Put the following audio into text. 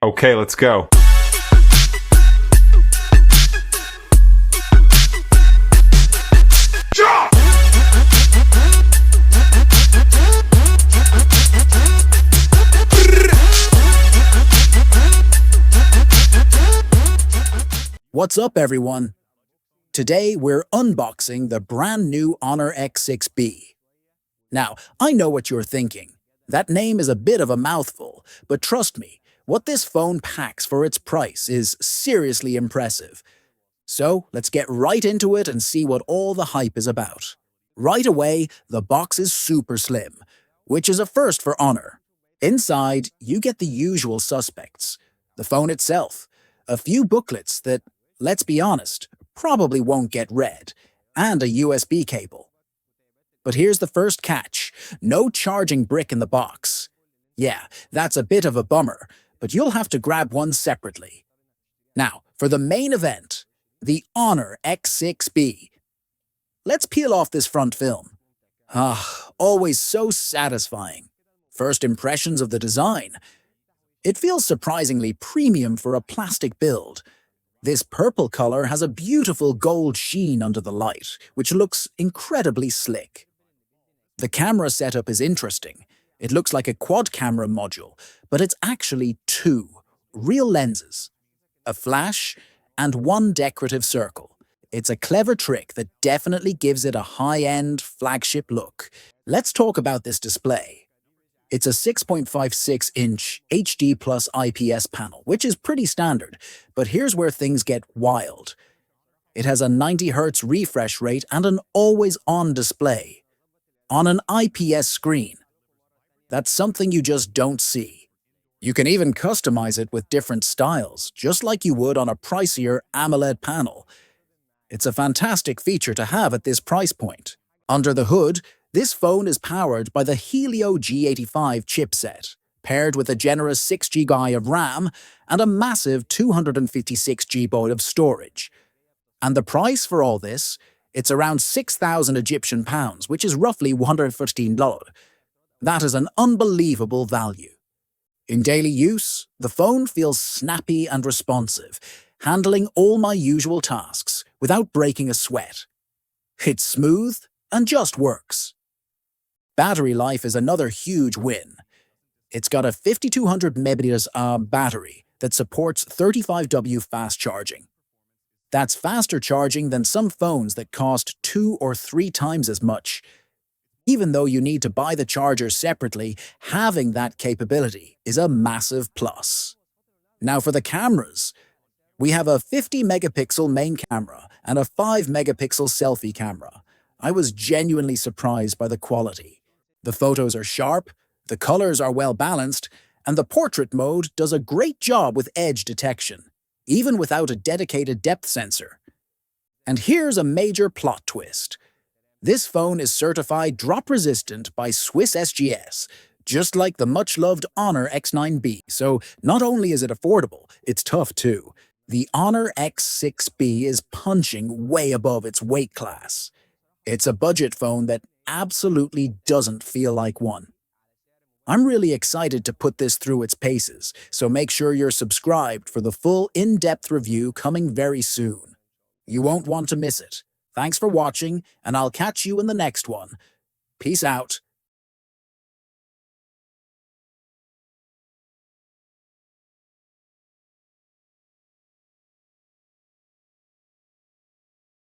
Okay, let's go. What's up, everyone? Today, we're unboxing the brand new Honor X6b. Now, I know what you're thinking. That name is a bit of a mouthful, but trust me, what this phone packs for its price is seriously impressive. So, let's get right into it and see what all the hype is about. Right away, the box is super slim, which is a first for Honor. Inside, you get the usual suspects. The phone itself, a few booklets that, let's be honest, probably won't get read, and a USB cable. But here's the first catch: no charging brick in the box. Yeah, that's a bit of a bummer, but you'll have to grab one separately. Now, for the main event, the Honor X6b. Let's peel off this front film. Always so satisfying. First impressions of the design. It feels surprisingly premium for a plastic build. This purple color has a beautiful gold sheen under the light, which looks incredibly slick. The camera setup is interesting. It looks like a quad camera module, but it's actually two real lenses, a flash and one decorative circle. It's a clever trick that definitely gives it a high-end flagship look. Let's talk about this display. It's a 6.56-inch HD plus IPS panel, which is pretty standard, but here's where things get wild. It has a 90 Hz refresh rate and an always-on display on an IPS screen. That's something you just don't see. You can even customize it with different styles, just like you would on a pricier AMOLED panel. It's a fantastic feature to have at this price point. Under the hood, this phone is powered by the Helio G85 chipset, paired with a generous 6GB of RAM and a massive 256GB of storage. And the price for all this? It's around 6,000 Egyptian pounds, which is roughly $115. That is an unbelievable value. In daily use, the phone feels snappy and responsive, handling all my usual tasks without breaking a sweat. It's smooth and just works. Battery life is another huge win. It's got a 5200 mAh battery that supports 35W fast charging. That's faster charging than some phones that cost 2 or 3 times as much. Even though you need to buy the charger separately, having that capability is a massive plus. Now for the cameras. We have a 50-megapixel main camera and a 5-megapixel selfie camera. I was genuinely surprised by the quality. The photos are sharp, the colors are well balanced, and the portrait mode does a great job with edge detection, even without a dedicated depth sensor. And here's a major plot twist. This phone is certified drop-resistant by Swiss SGS, just like the much-loved Honor X9b, so not only is it affordable, it's tough too. The Honor X6b is punching way above its weight class. It's a budget phone that absolutely doesn't feel like one. I'm really excited to put this through its paces, so make sure you're subscribed for the full in-depth review coming very soon. You won't want to miss it. Thanks for watching, and I'll catch you in the next one. Peace out.